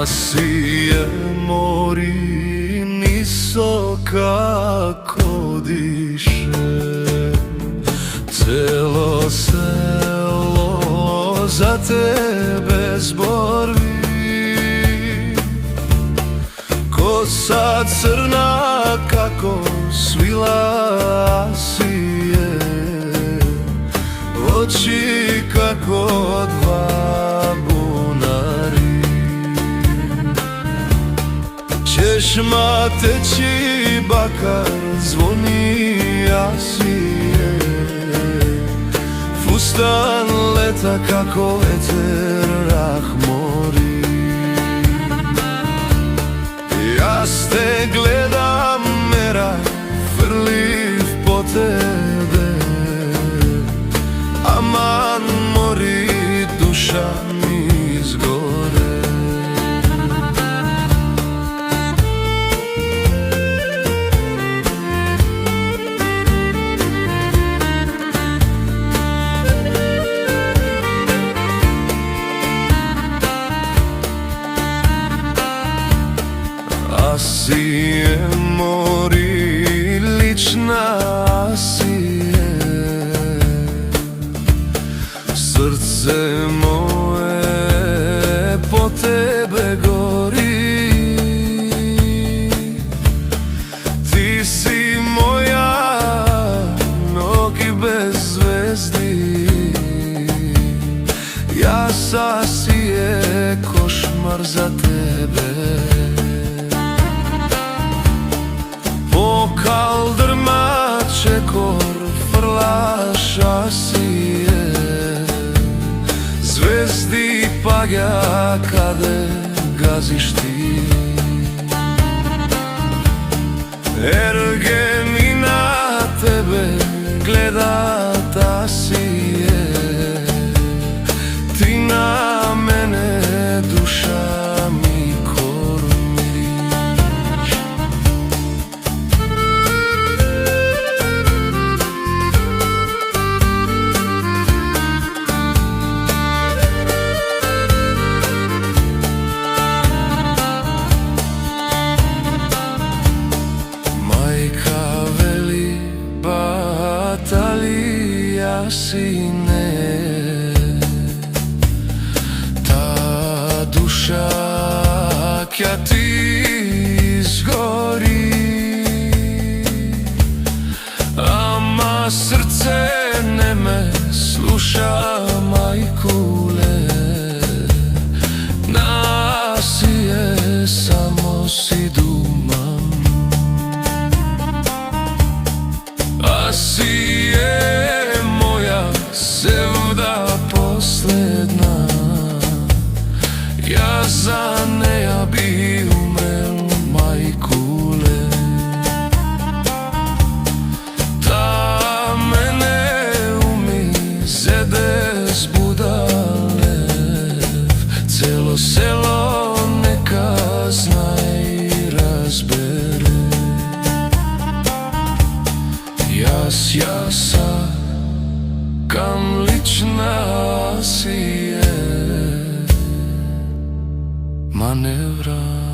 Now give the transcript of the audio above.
Asije mori niso kako diše, celo selo za tebe zborvi. Kosa crna kako svila Asije, oči kako dva bunari. Češma teči, bakar zvoni Asije, fustan leta kako eter rahmori. Ja te gledam, mera frliv po tebe, aman mori duša mi izgore. Asije mori, lična Asije, srce moje po tebe gori. Ti si moja nogi bez zvezdi, ja sa Asije košmar za tebe. Po kaldrma čekor frlaš Asije, zvezdi paga kade gaziš ti. Erge na tebe gledat Asije, ti na mene duša mi kormiš. Batalija sine, ta duša kja ti izgori, ama srce ne me sluša, majkule. Na Asije samo si dumam. Asije moja sevda posledna, ja za neja bi umrel, majkule. Ta mene umi zede zbudalev, celo selo neka zna i razbere. Jasa kam lična Asije manevra.